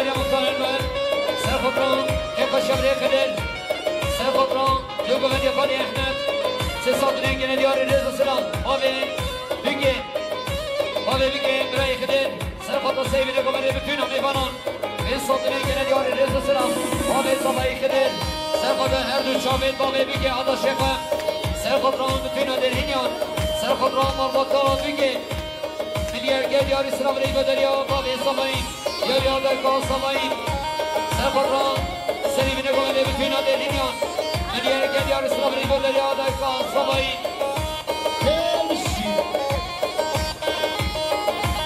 بدر يا مختار المال سرخطران كيف الشبري خلال سرخطران لوكو من يقالي احمد سيصاد رنجين ديار الرئيس السلام هابي بيجي براي خلال سرخطران سيبي لوكو من يبتونا ميبانان سيصاد رنجين ديار الرئيس السلام هابي صباحي خلال سرخطران هردو شابين بابي بيجي عدا شيخة سرخطران بتونا درهنيان سرخطران مربطان بيجي مليار ديار اسلام ري بدريا بابي صباحي يا درگاه صباحی سرخطران سری بینه گونه بتوینا دلینیان ملیار که دیار اسلام ری بودر یا درگاه صباحی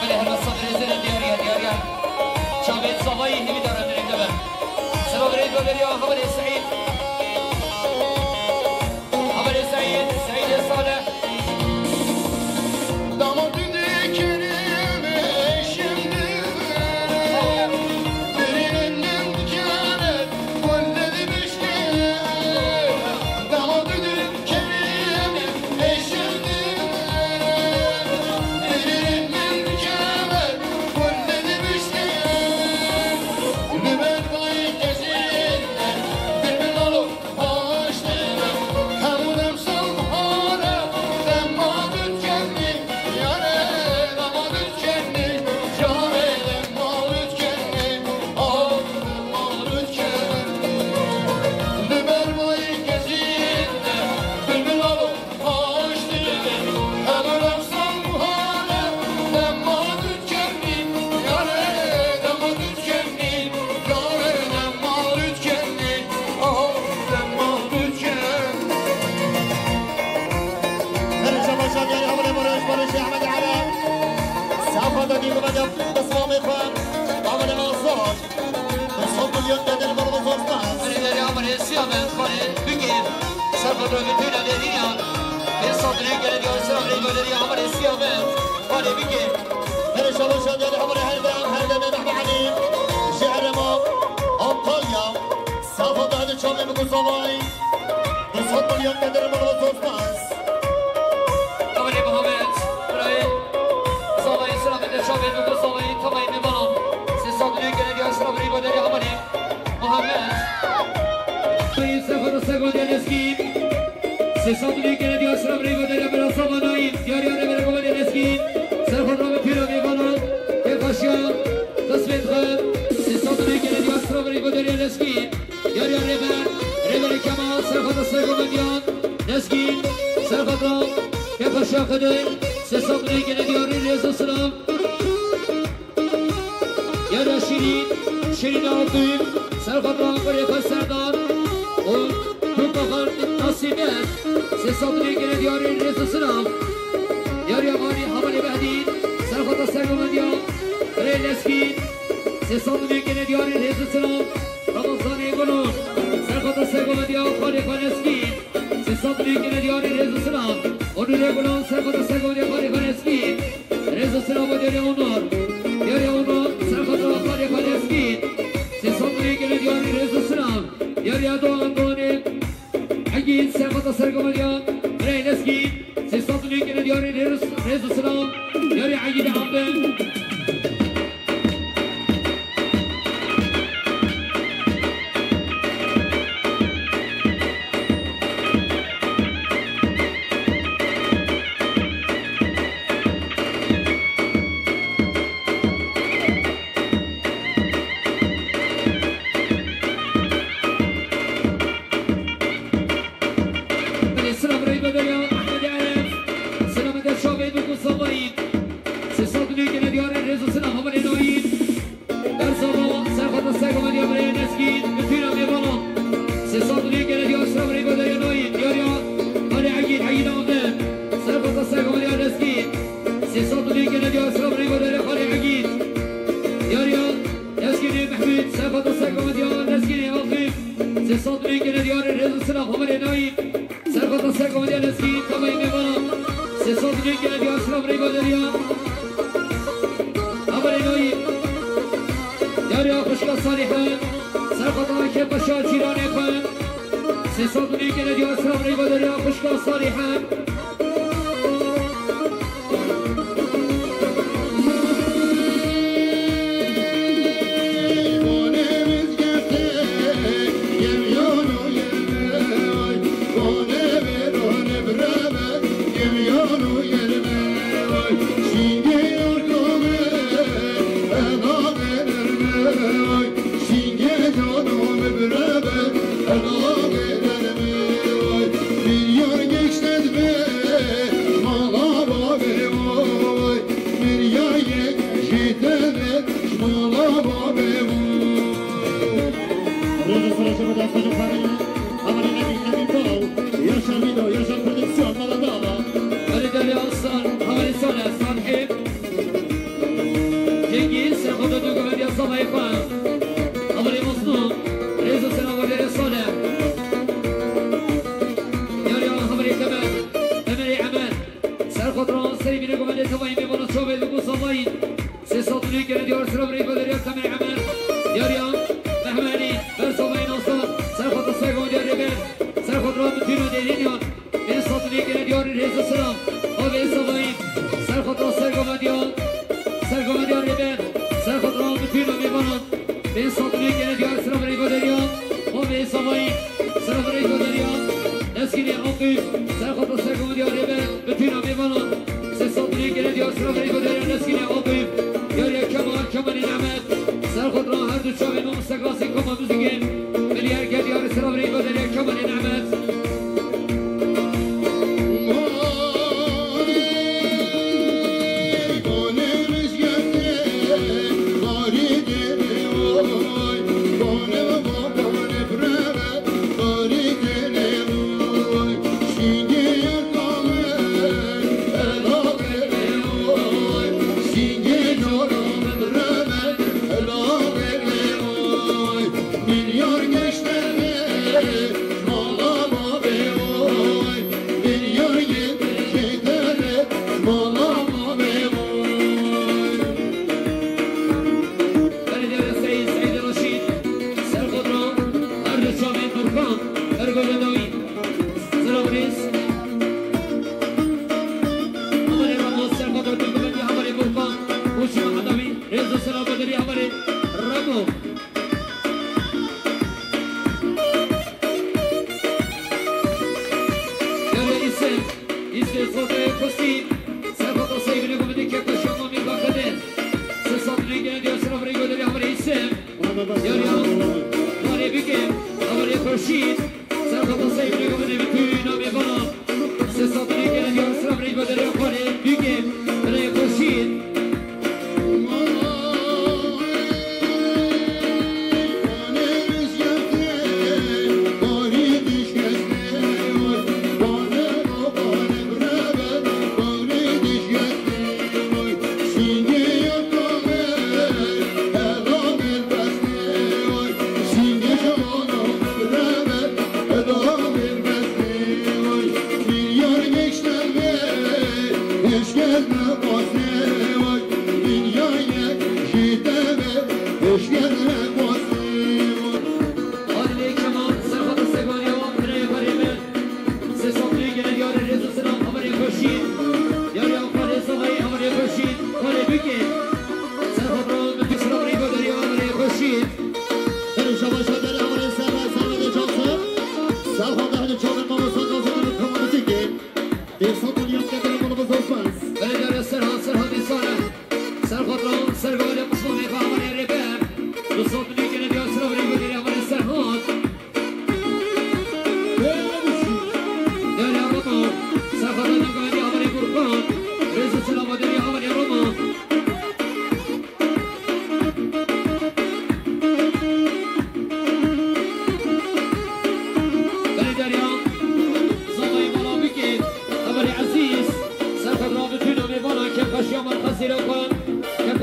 بله هر مصاب رزن دیاریا شابید صباحی همی دارن رنده بر سلام ری بودر یا حمل سعید سعید صالح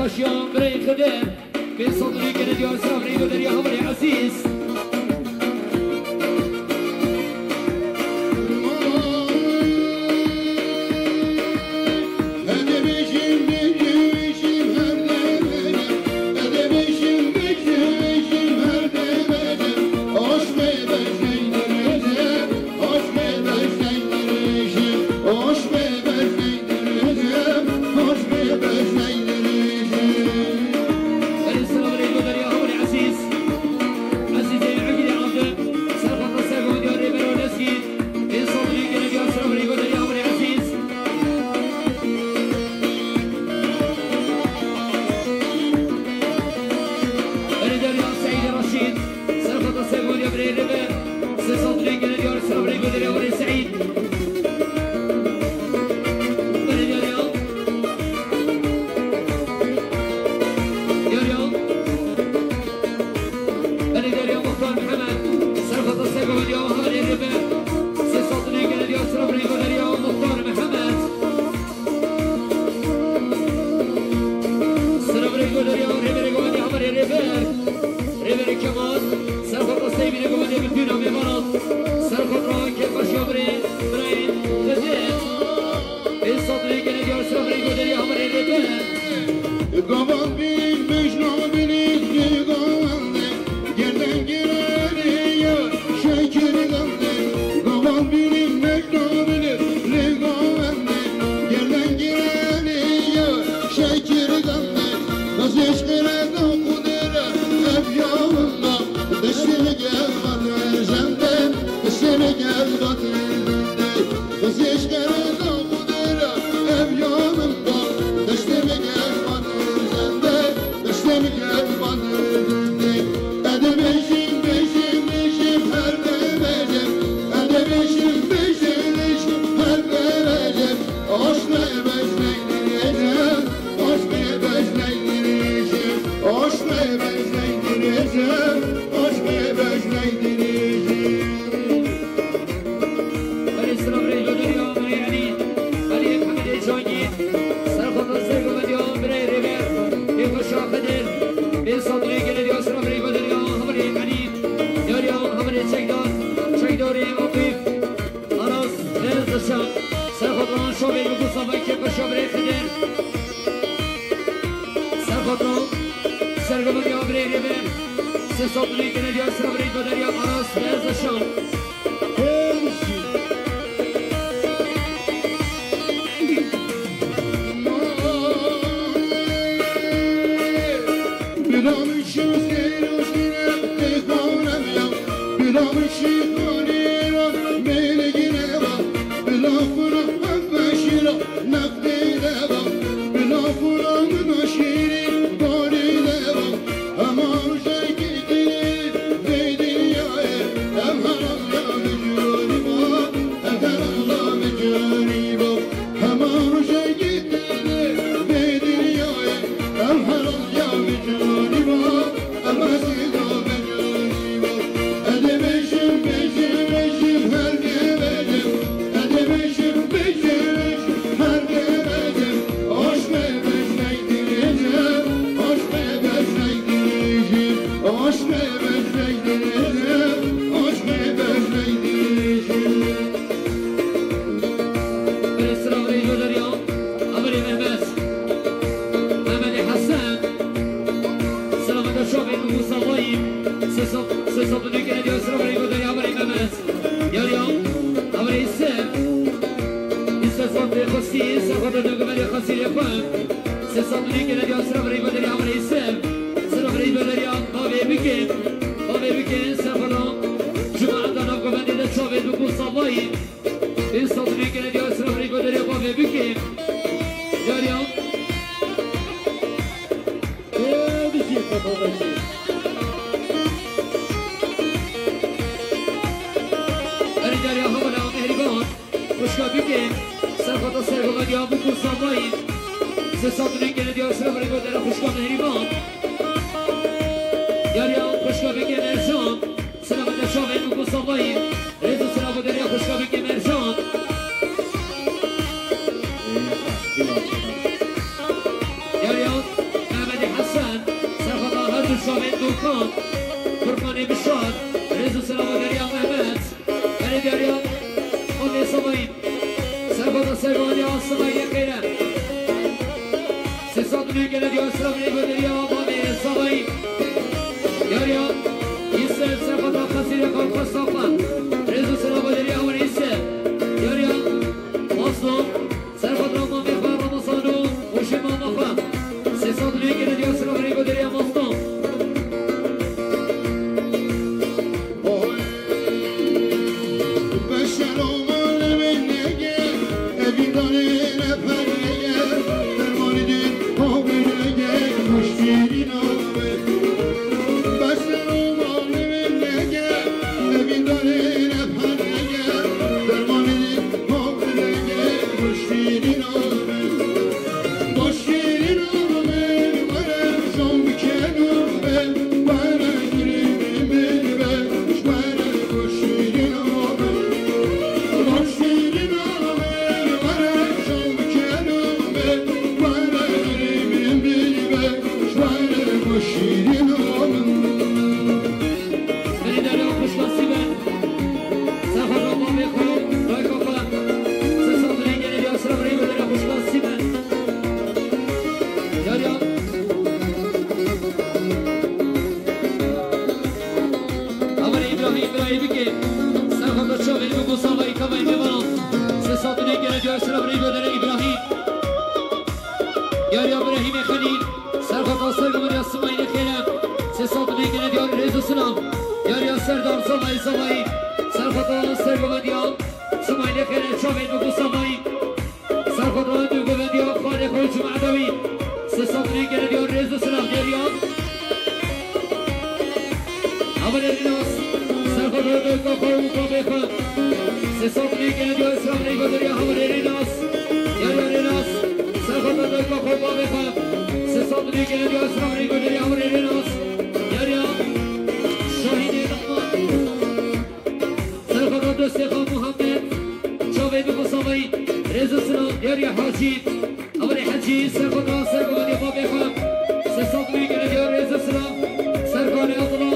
Kaşıyan, برای خدر به صدری که ندیار سرابری Reveri Kemal Serhat'la sevgili Gövde bir dünya memanat Serhat'la Kemal Şabri Brayim Tezir Bir satırı gene diyor Şabri Göderi Hamar Eyledi Gavan bilmiş nabilik gavandı Gerden gireriye şekeri gandı Gavan bilinmek nabilik gavandı Gerden gireriye şekeri gandı Naz eşkere kakudere hep yağında Dışını gel batırcemde Dışını gel batırcemde Naz eşkere kakudere hep yağında Dışını gel Dışını gel batırcemde Edebeşim beşim beşim her bebeşim Edebeşim beşim beşim her bebeşim Aşkla beşleydireceğim Aşkla beşleydireceğim Aşkla beşleydireceğim Aşkla beşleydireceğim Ali Sıram Rey Göderiyor Ali Ali Ali Hamide Cangi Serhat'la sevgili Göderiyor Birey Rever Bir koşağı Kadir Bir satırı gene diyor Sıram Rey Göderiyor Hamide Ali Diyor Hamide Çekdar Çekdari Akif Aras Rezdaşan Serhat'la Şobe Mustafa Kemal Şobe Kadir Serhat'la Sergı Göderiyor Birey Rever Bir satırı gene diyor Sıram Rey Göderiyor Aras Rezdaşan Bilamışım seyircine tekmanem ya Bilamışım kanira melegine bak Bilafına hemmeşira nakdine bak Bilafına müneşiri kanine bak Aman şey gidilir veydin ya Hem haram ya vücudi bak Hem haram ya vücudi bak Aman şey gidilir veydin ya Hem haram ya vücudi bak Ama siga vücudi bak Edebeşim beşim beşim her gebedim Edebeşim beşim beşim her gebedim Aşk ve beşleydireceğim Aşk ve beşleydireceğim Aşk ve beşleydireceğim Aşk ve beşleydireceğim Bir Sıram Rey Göderiyor Amiri Mehmet Mehmet Hasan Selamete Şobe Musavayim Sesatını gene diyor Sıram Rey Göderiyor Amiri Mehmet Yarıyor Amiri İsem İstesatlı Khosi Serhat'ın Gömeli Khosi Yapın Sesatını gene diyor Sıram Rey Göderiyor Amiri İsem Sıram Rey Göderiyor Babi Bükin Babi Bükin Serhat'ın Cuma'dan Gömeli de Şobe Musavayim İstesatını gene diyor Sıram Rey Göderiyor Babi Bükin Yarıyor Bizi kapatıcı Erder ya havana mehriban Kuşka büken Serhat'a sergılan ya bu kursamayın Sesatını gene diyor sıra bana gönderen kuşka mehriban Yar ya kuşka büken Ercan Sıra bana şahin bu kursamayın Rezu sıra bu der ya kuşka büken Ercan Yar ya Mehmet Hasan Serhat'a her tür şahin Dukan Kurbanı Bişar Rezu sıra bu der ya Mehmet Beni der ya Onu samayın Serhat'a sergılan ya samayın kayra Sesatını gene diyor sıra bana gönderen ya Mehmet samayın Yar ya İster Serhat'a kasıyla kalkma sakla Rezu sıra bu der ya onu ister Yar ya Mazlum Serhat'a Mehmet var Ramazan'ı Hoşuma mafa Sesatını gene diyor sıra bana gönderen ya Mazlum Beşer olmalı benimle Evidanın efendiye Dermanidin habirine Müşkirin abi Beşer olmalı benimle Evidanın İbrahim Biki Serhat'ta çömeyi bu Musaba'yı kamayı devam Sesatını gene diyor Sırabını gönderen İbrahim Yarı İbrahim'e Halil Serhat'ta Sergamını yasımayını Kerem Sesatını gene diyor Rezu Sınav Yarı Serdar Samayı Samayı Serhat'ta Sergamını diyor Samayını Kerem çömeyi bu Musaba'yı Serhat'ta Duygu diyor Fahri Koyucu Ma'davi Sesatını gene diyor Rezu Sınav Yarı Amelerinas, Serhat'ı kapağı kabeka. Sesatını gene diyor İslam'ı gönderiyor Amelerinas. Yarıyarinas, Serhat'ı kapağı kabeka. Sesatını gene diyor İslam'ı gönderiyor Amelerinas. Yarıya, Şahidi Rahman. Serhat'ı Destekhan Muhammed. Çaveybi Musabay, Reza Sınav, Yarıya Hacı. Ameli Hacı, Serhat'ı Serhat'ı kabeka. Sesatını gene diyor Reza Sınav. Serhat'ı Abdullah.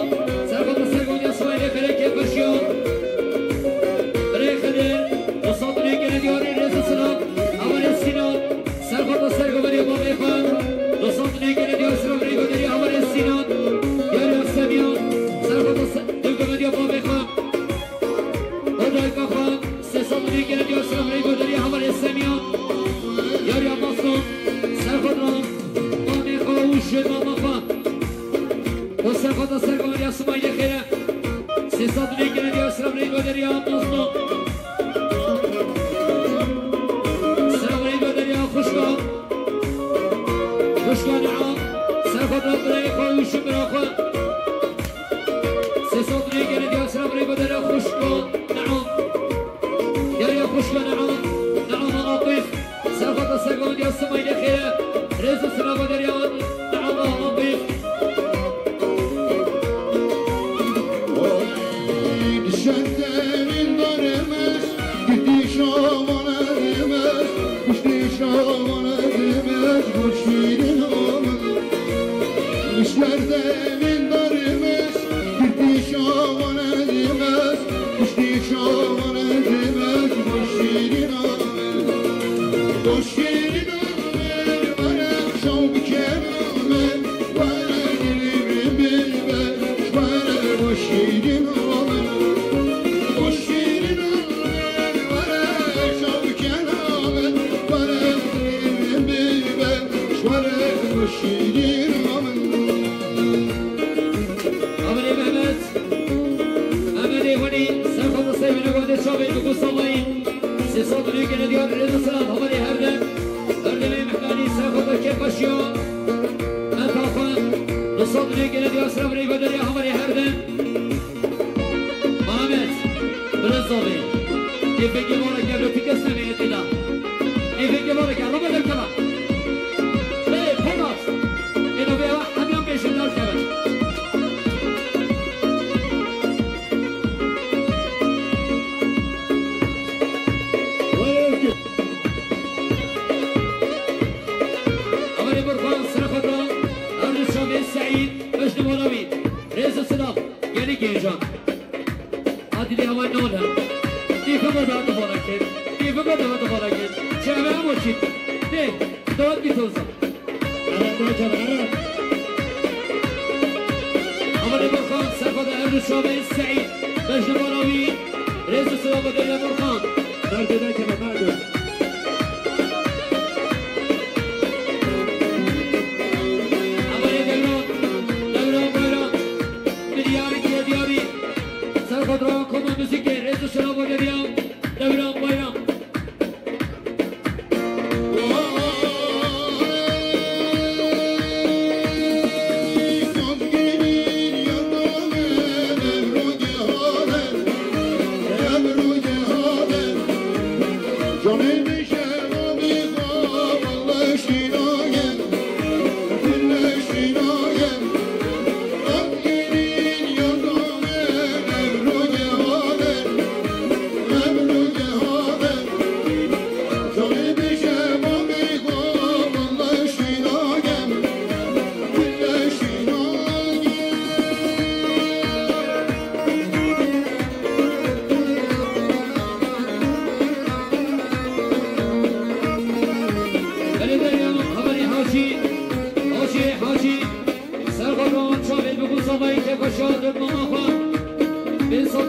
İsmail'e felek yapışıyor. Bırakıdır. Musab'ın gene diyor Reza Sınav. Amel Sinan. Serhat'la Sergamını yapamıyor. Musab'ın gene diyor Sırabını gönderiyor Amel Sinan. Yarı Semyan. Serhat'la Sergamını yapamıyor. Oday Kafan. Sesab'ın gene diyor Sırabını gönderiyor Amel Semyan. Yarı Masum. Serhat'la Amel Uşun Mamafa. O Serhat'la Sergamını İsmail'e felek. Sesatını gene diyor Sırabını gönderiyor Muslu. Sırabını gönderiyor Kuşka. Kuşka Naam. Serhat'la buraya koyuşun bırakı. Sesatını gene diyor Sırabını gönderiyor Kuşka Naam. Yarıya Kuşka Naam. Naam'a Atif. Serhat'la Sergamını diyor Sımayla Kere. Rezu Sırabını gönderiyor Naam'a Atif. Şentenin darımız, gitti şaman edemez, gitti şaman edemez, boş verin aman. Şentenin darımız, gitti şaman edemez, gitti şaman edemez, boş verin aman. Boş verin aman, bana şov kenamen, bana dilim bilmez, bana boş verin aman. Şirin aman. Ameli Mehmet. Ameli Huni. Serhat'ı sevgili gönder çabuk Mustafa'yı. Sesatını gene diyor Reza Sınav. Ameli Herdem. Erdem'e Mehmani Serhat'ı kepaşıyor. Metafan. Sesatını gene diyor Sırabını gönderiyor Ameli Herdem. Mehmet. Brezzavi. Nefeki olarak gel tükesme niyetine. Nefeki olarak gel. Ramadan kalan.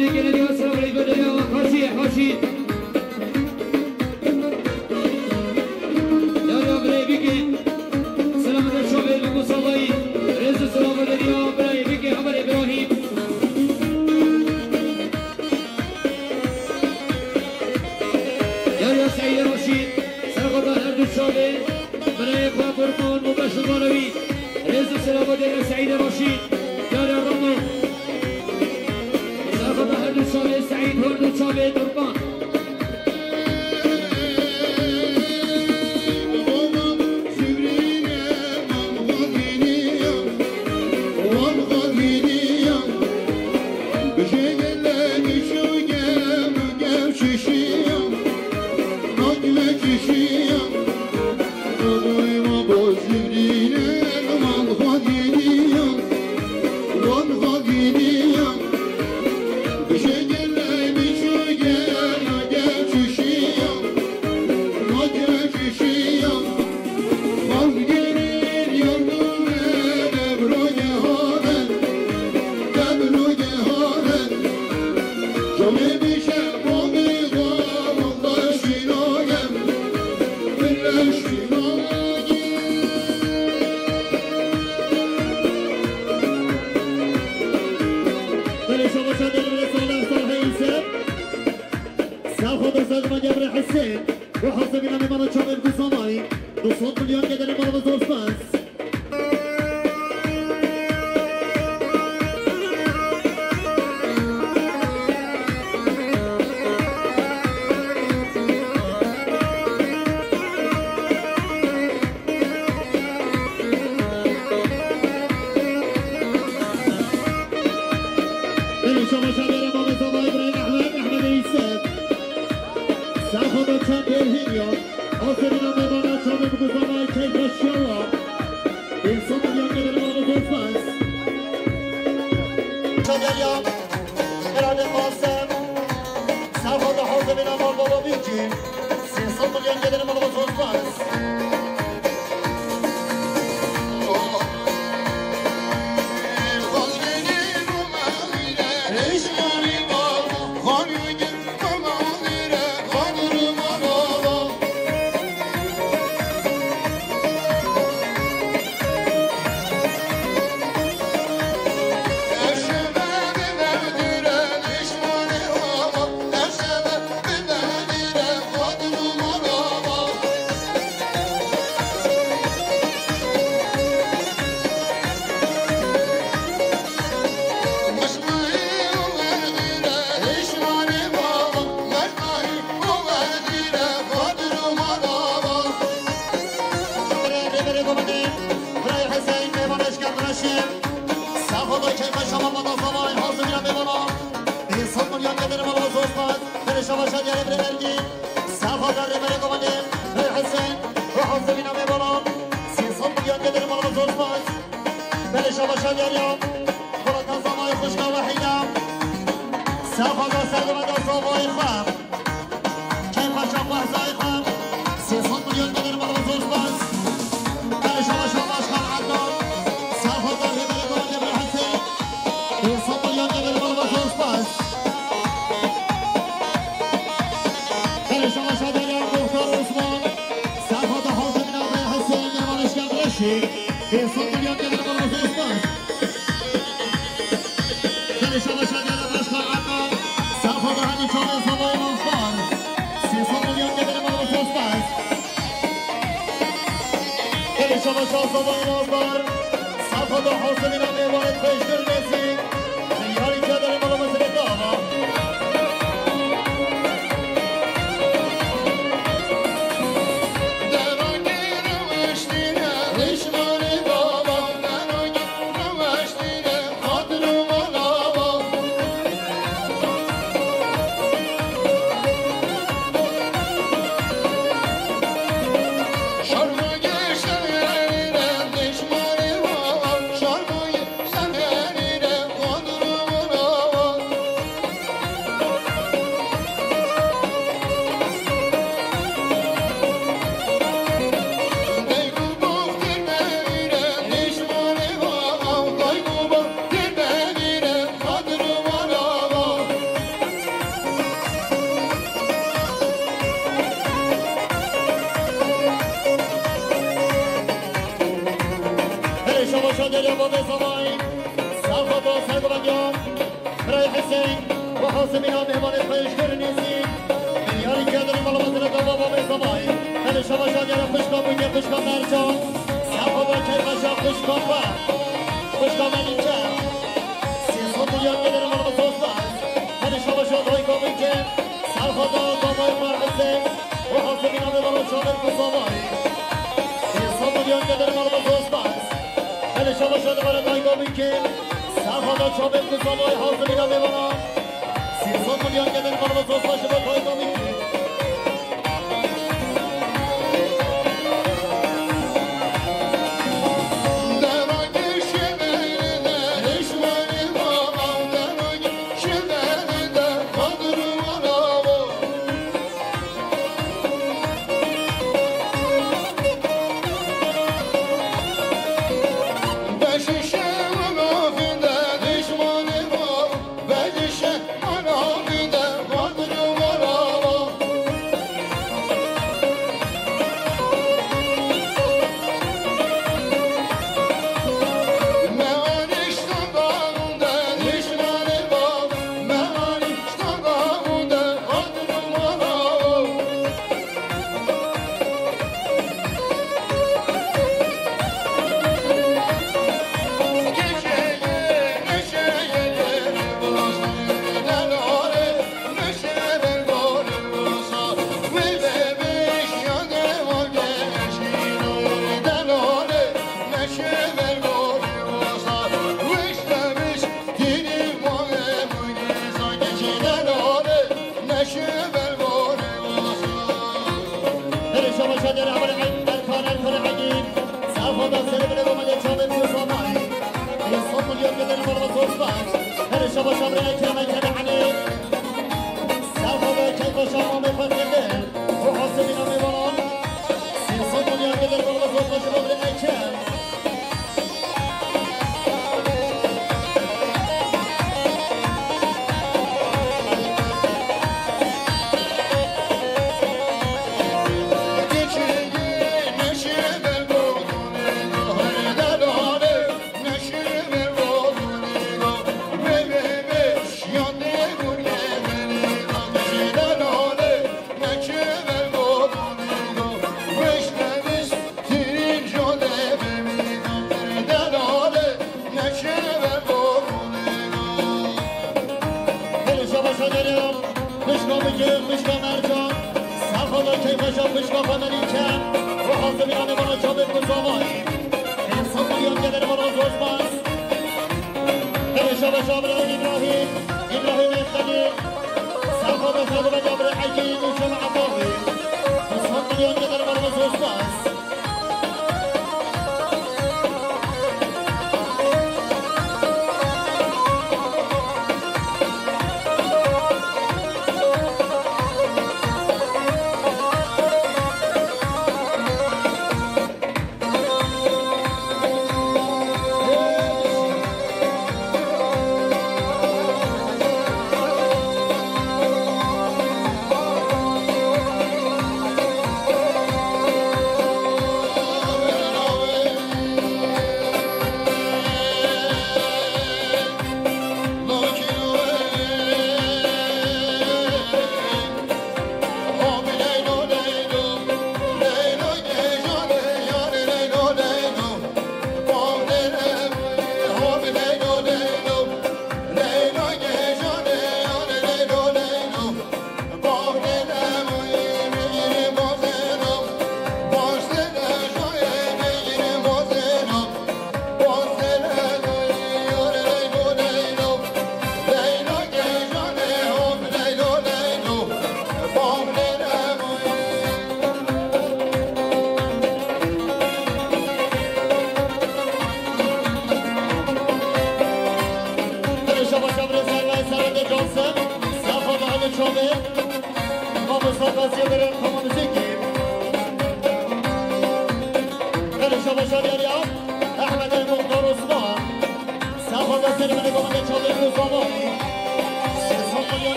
Sabrı geliyor, sabrı geliyor. Haşi, haşi. Ya buraya biki. Selamet şoför ve musallayı. Rezu selamı veriyor. Buraya biki Haber İbrahim. Ya Said Rashid. Sarıkada Erdoğan şoför. Buraya Kurban Mubaşir Maravi. Rezu selamı veriyor Said Rashid. Ya Rambo. Sarıkada Erdoğan şoför Said Hurdu şoför Kurban. Şarkı geçer, düşmanı var, şarkı sen her باب زمانی صفا با سرگوانیان برای حسین و حاسمین ها مهمان خیش کرنیزی میاری که داریم بالا بازر دوا باب زمانی هل شما شادیان خوشکا بودی خوشکا مرجان صفا با که باشا خوشکا با خوشکا منیچه 300 میلیون که داریم بالا بازر باز هل شما شادیان بودی که صفا دا دامای مرحسه و حاسمین ها مهمان شامل بزمانی 300 میلیون که داریم بالا بازر باز هل شما شده برای دایگاه که سرخانه چابه بزامای حاضرین ها میبانم 300 میلیون که در خانم زوز باشه با دایگاه که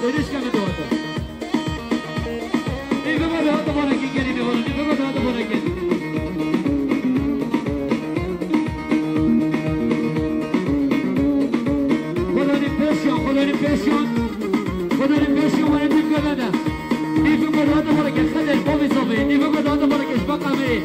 Deniz می‌کنم دیگه داد برکت خدای پیشیان من دیگه بده دیگه داد برکت خدای با می‌سازه دیگه داد برکت بقامه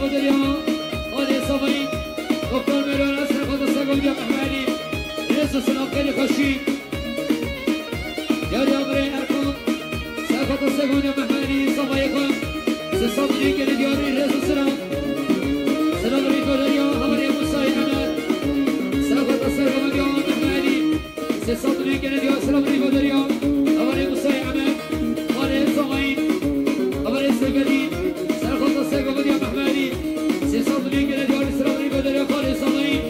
بدریا آلی سامایی دکتر میران از سرخواد سگم یا محمدی رئیس سلام خیلی خوشی یاری آبره ارکان سرخواد سگم یا محمدی سامایی کن سسام دیگری دیاری رئیس سلام سلام ریکو دریا آبره موسای عمر سرخواد سگم یا محمدی سسام دیگری دیار سلام ریکو دریا آبره موسای عمر آلی سامایی آبره سگلی سرخواد سگم یا محمدی سسام دیگری دیار سلام ریکو دریا آلی سامایی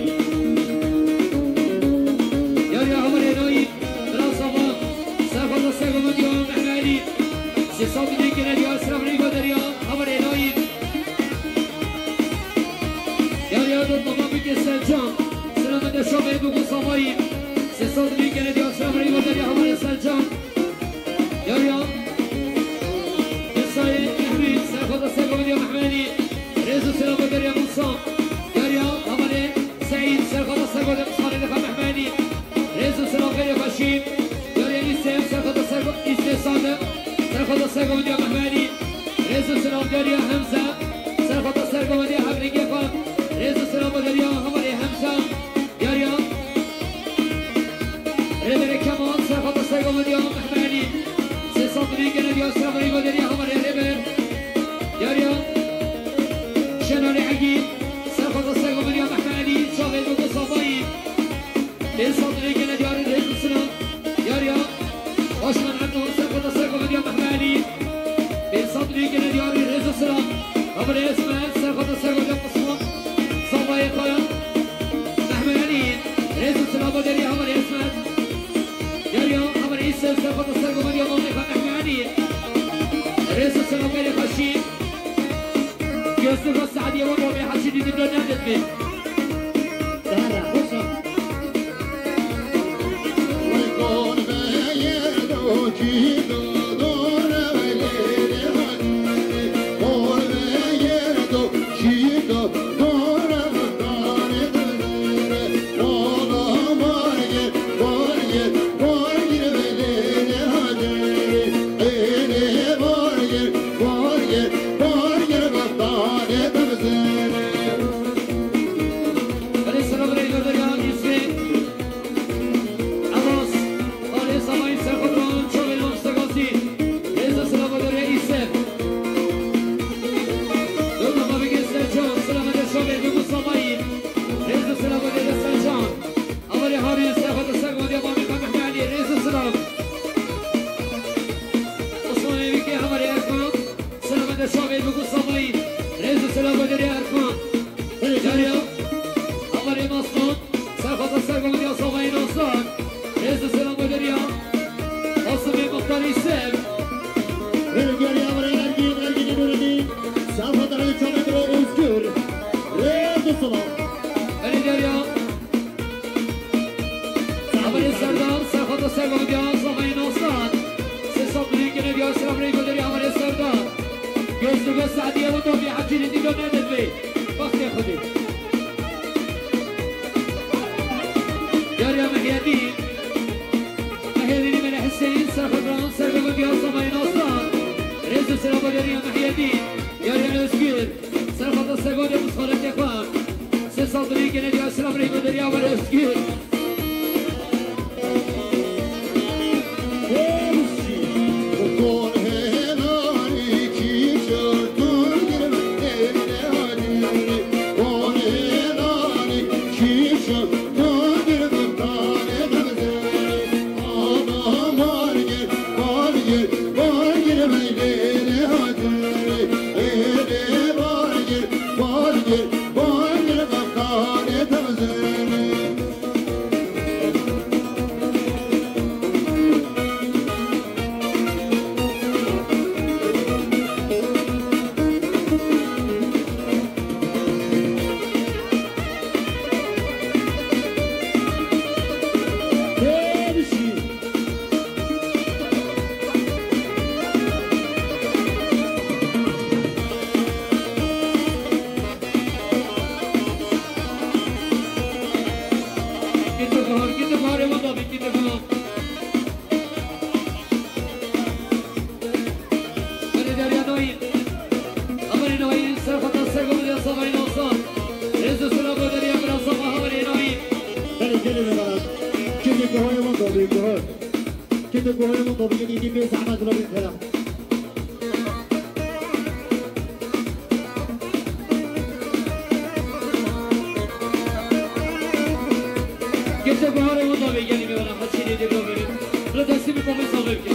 سیصد دیگر دیار سلام ریگو دریا همه الهی یاد ماما بگه سلجان سلام دشام بگو سامایی سیصد دیگر دیار سلام ریگو دریا همه سلجان یاد نسای احمد سرخواد سگم دیا محمدی رئیس سلام دریا موسا یاد همه سعید سرخواد سگم دیا مصالح دفع محمدی رئیس سلام غیر خشیم یاد ایسته سرخواد سگم ایسته صادق سرخواد سرگم دیا محمدی رئیس سلام دریا حمزه سرخواد سرگم دیا حبرگی خان رئیس سلام دریا همه حمزه دریا ریبر کمان سرخواد سرگم دیا محمدی سیصد دیگر دیا سلام ریگو دریا همه ریبر دریا شنال عگی سرخواد سرگم دیا محمدی شاهد و صافایی سیصد دیگر دیا رئیس سلام دریا آشمان عبدالله سرخواد سرگم دیا محمدی بصد دیگر دیاری رئیس سلام امر اسماعیل سرخواد سرگم دیا قسم صافای خان محمدی رئیس سلام دریا امر اسماعیل دریا امر عیسی سرخواد سرگم دیا محمدی رئیس سلام غیر خشی گستر سعدیه و مومی حشی دیدیم رو ندید بی داره خوشم ويكون باين وجيده بقول طبيعي دي بس عمل ربي كلام Gece baharı o da beygeli bir bana haçini de böyle. Burada tasvip yapmayı sağlayıp ki.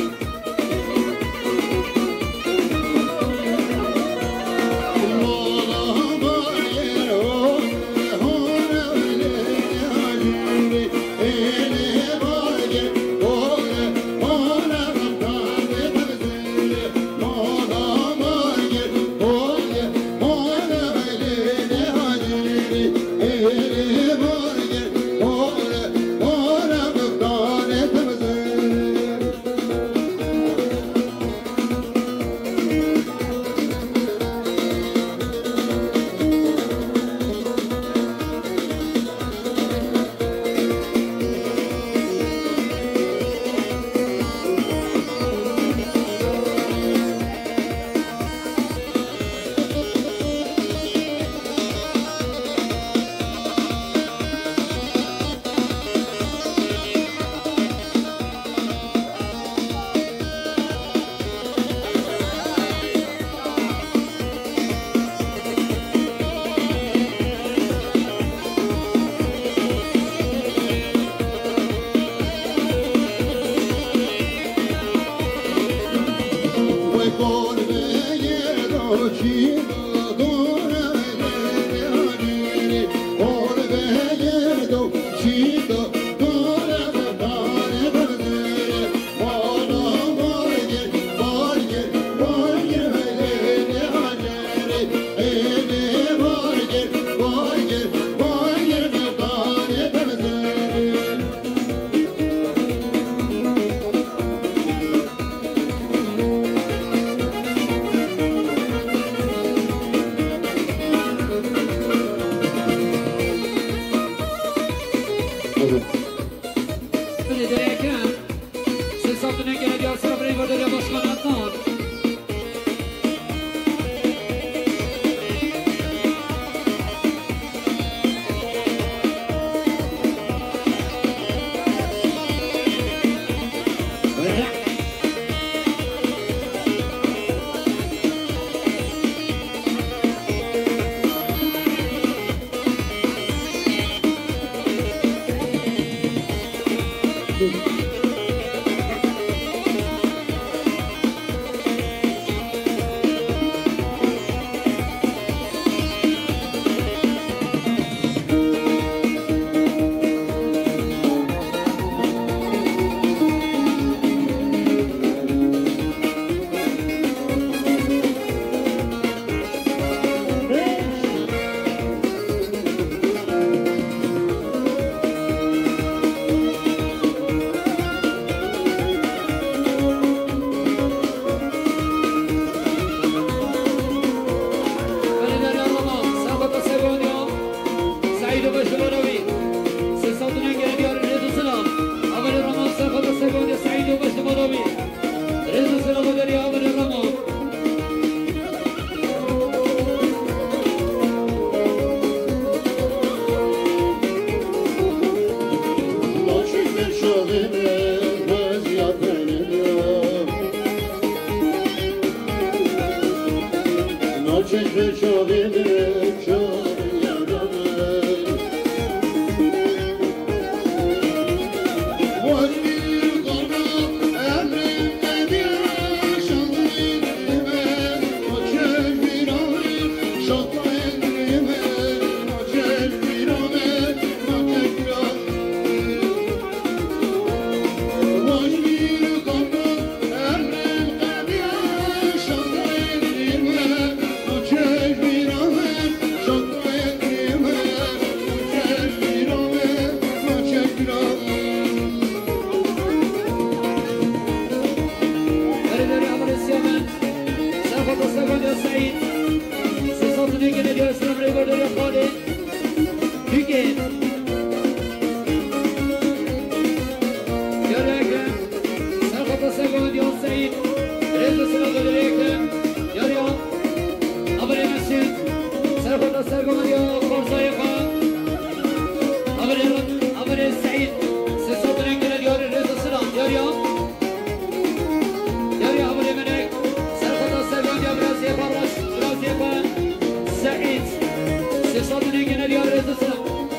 سادنی گنه دیار رضا سلام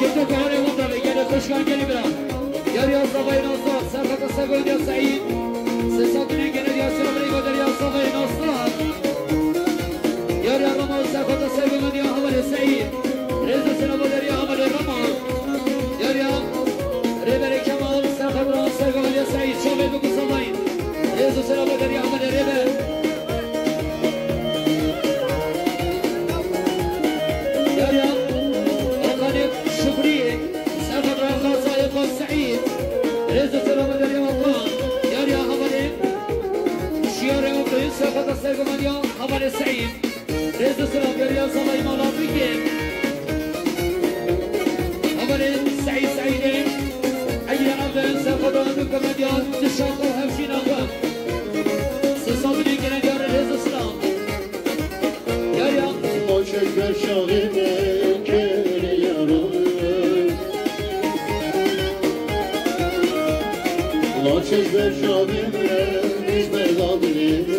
گفته کهاره مطلبه گنه خوشگان گلی برا یاری آصابای ناصاب سرخط سگل دیا سعید سادنی گنه دیار سلام ریگو داری آصابای ناصاب یاری آقا سرخط سگل دیا حمل سعید رضا سلام داری حمل رمان یاری ریبر کمال سرخط را سگل دیا سعید شامل بگو ساماین رضا سلام داری حمل ریبر شكري سافر خاصة يقول سعيد رزق سلام دريا وطن يا خبري شيار وقري سافر السير مانيا خبر سعيد رزق سلام دريا صلاة مولا بيجي خبر سعيد سعيد أجل عبد سافر عندك مانيا تشاق وهمشي نقوم سصابني كنا ديار رزق سلام يا Moşeker şahine kere yarım Moşeker şahine hizmet adını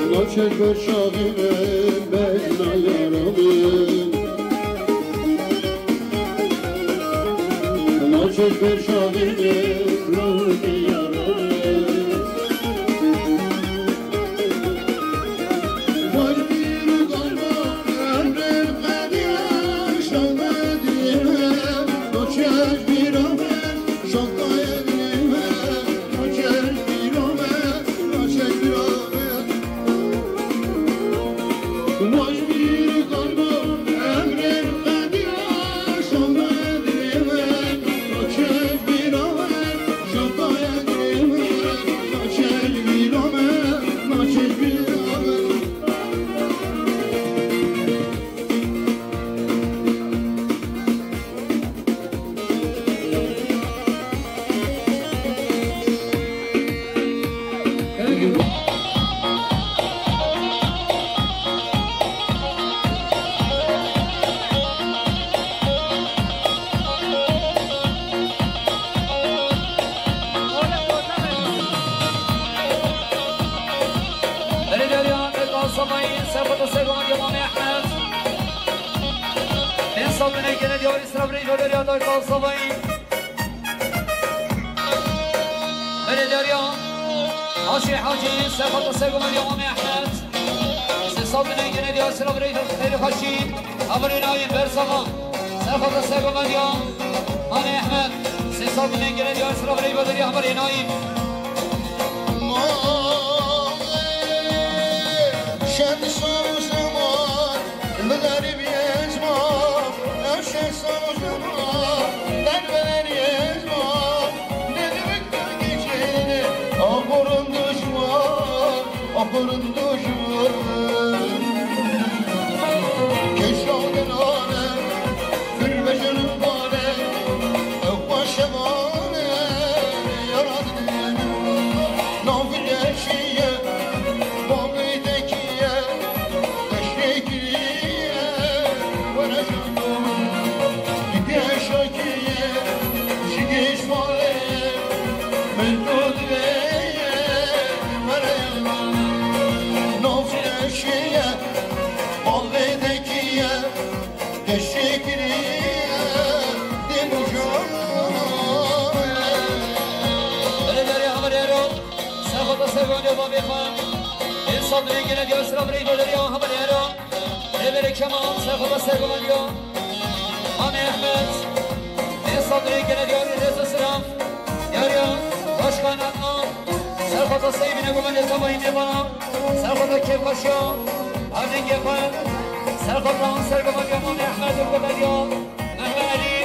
Moşeker şahine beyna yarım Moşeker şahine ruhi yarım Var bir kalma emrim kadiye şahmedime Moşer bir amer şahkayedime Moşer bir amer Moşer bir amer Var bir kalma emrim kadiye şahmedime Moşer bir amer şahkayedime Moşer bir amer Moşer bir amer حاجي حاجي سافر السيقوم اليوم أحمد سيصاب من يجي ندي أسرع بريد خير خشي أمرين عين برسما سافر السيقوم اليوم أنا أحمد سيصاب من يجي ندي أسرع بريد بدري أمرين عين شمس وزمان المغرب يزمان الشمس وزمان البلد يزمان ندمك تركيشيني أمرم دشمان أمرم دشمان كشرون العالم في البشر الظالم أقوى شمانه يردني نوف الأشياء devam etmem. İnsan rengine diyor sıra burayı doluyor. Hamar yaro. Evere keman sayfada sevgim diyor. Ami Ahmet. İnsan rengine diyor. Reza sıra. Yarıyor. Başkan Adnan. Sayfada sevgine güvende tabayın diye bana. Sayfada kev kaşıyor. Ardın yapar. Sayfada sevgim diyor. Ami Ahmet öyle diyor. Mehmet Ali.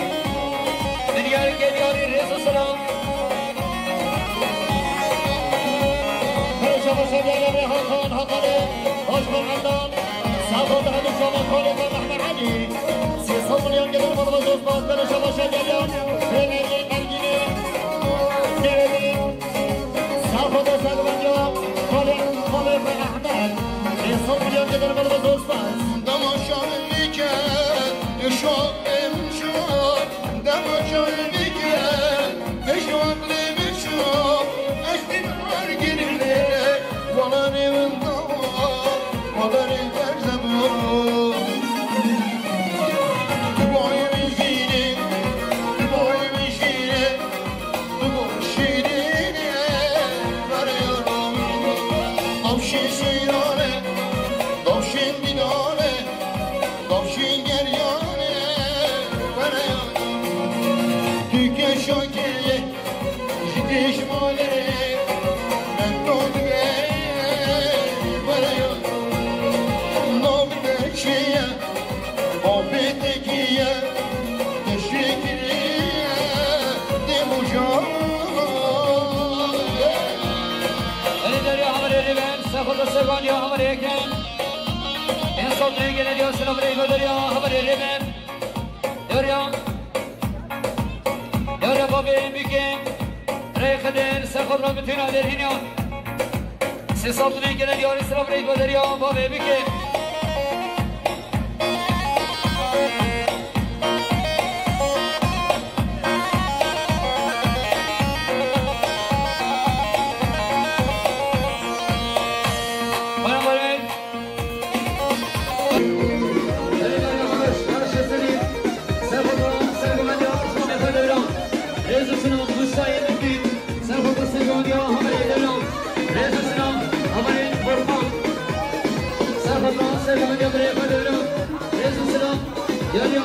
Bir yer geliyor. Reza sıra. Başkanı Hakan'ı, Başkan'dan Sağolda hadi zaman kolega Mehmet Ali. Siz sabırlayan gelir balımız Osman, böyle şabaşa geliyor. Fenerli Ergin'i, Nereli, Sağolda Selvanca, kolega Mehmet. Siz sabırlayan gelir balımız Osman. Damaşan iken, eşak emşak. Damaşan iken, eşak emşak. Eşbin var gelirlere, valar evinde var, valar evlerde var. Dubai mizine, Dubai mizine, Dubai şiirine veriyorum. Avşin seyrane, avşin binane, avşin geryane veriyorum. Türkiye şakirye, ciddi şimalere, ben doğdum veriyorum. Nobbekiye, Obbekiye, teşekkürye, demuşam. Öyle diyor Hamar Eli ben. Sayfada sevgim diyor Hamar Ekrem. İnsan rengine diyor sıra burayı doluyor. Hamar Eli ben. Diyor ya. Diyor ya babim büyükken. Reykader sayfada bütün ader iniyor. Siz altın rengine diyor sıra burayı doluyor. Babim büyükken. Bana bakın. Öyle diyor arkadaş. Karşısını. Sayfada sevgim diyor. Osman Efe'de Rezasını Mustafa Emin. Sayfada sevgim diyor. Hamar Eli. Rezasını Hamar Eli Borman. Sayfada sevgim diyor. Efe'de Rezasını yarıyor.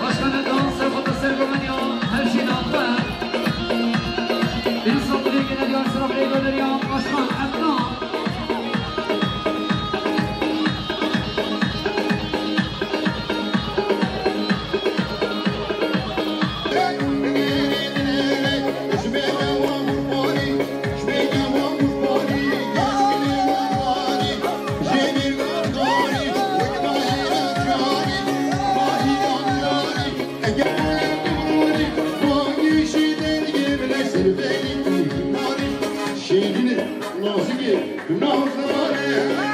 Başkanı dans, fotoğrafı, her şeyden نازگی نازاره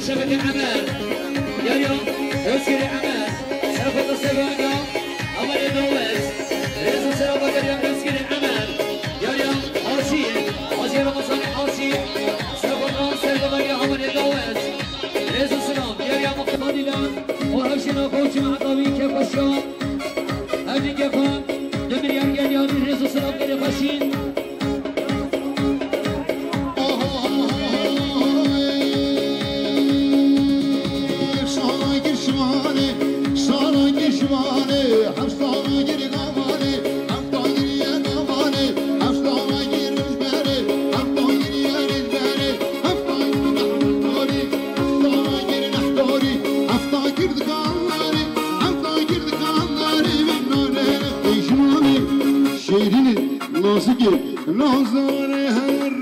شبكة عمل يا يوم يسكر عمل سرقة السجايا عمل يدوس رئيس سرقة اليوم يسكر عمل يا يوم حاسي رمضان حاسي سرقة يا عمل يدوس رئيس السلام يا يوم مقتدي لان وهمشنا كوتش مع طبيب كيف الشام هذه كيفان دمر يوم يا رئيس السلام كده خشين نازاره هره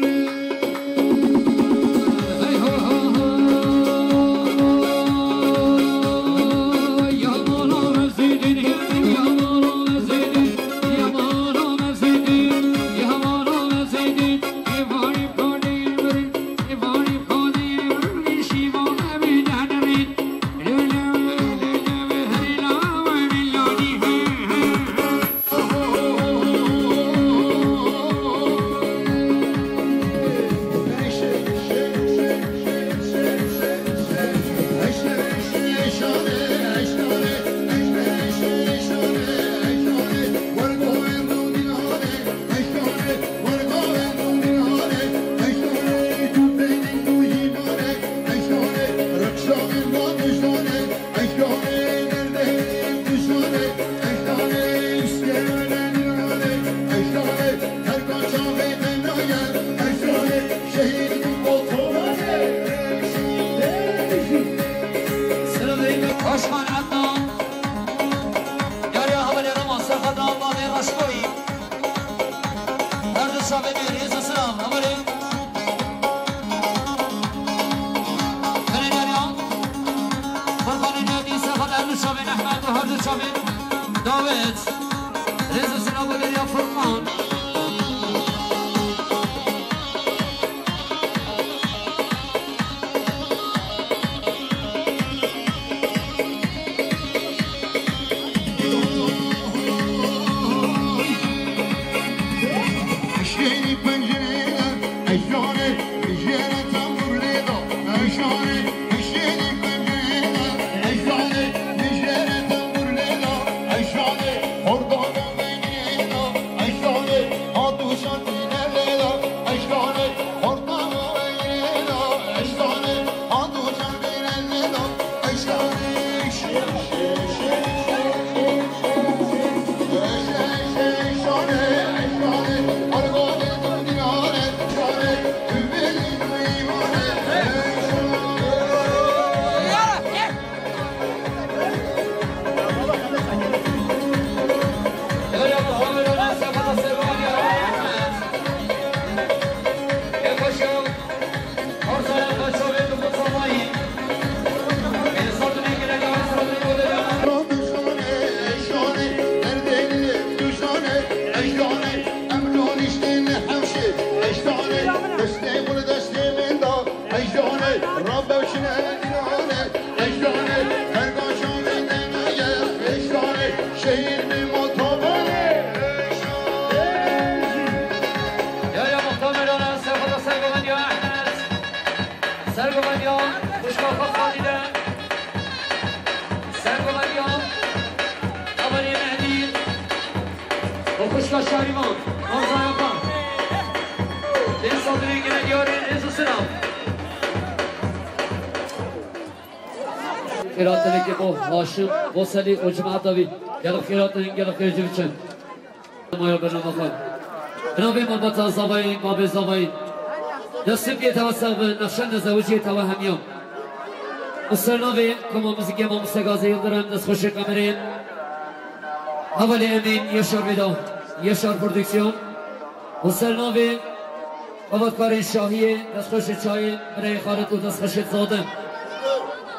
Kuşkaş Şahriman, Hamza Yapan. Deniz Saldırı'ya gelen yarın Rezo Sınav. خیرات که با هاشم وصلی و جماعت دوی گلف خیرات گلف خیرجی بچن مایا برنامه خواهد بنابه ملبات زباین باب زباین نصیب که توسط به نشان زوجی تو همیان مسترناوی کما موسیقی ما مستگازه یلدرم دست خوش کامرین حوالی امین یشار ویدا یشار پردکسیون مسترناوی آبادکار شاهی دست خوش چای برای خالد و دست خوش زاده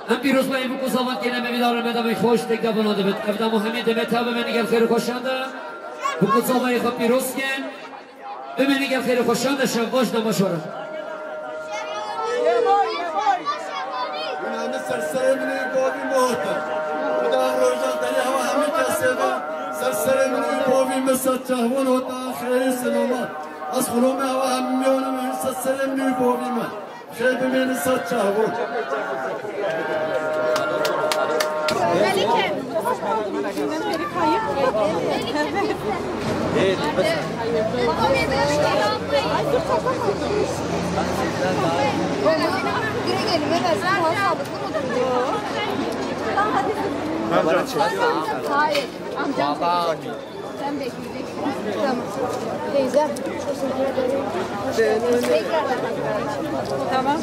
هم پیروز با این بکو زمان که نمی دارم ادامه خوش تک دباناده بید افدام و همین دمه تا بمینی گل خیر خوشنده بکو زمان خود پیروز کن بمینی گل خیر خوشنده شب باش نماشوره سرسرمنی بابی موتا خدا روزان دلی هوا همه کسی با سرسرمنی بابی مثل چهون ہوتا خیلی سلامت از خلوم هوا هم میانم سرسرمنی بابی من خیلی بمینی سر چهون ملکه hayır, amcam sen bekleyeceksin. Tamam. Teyzem. Tekrardan. Tamam.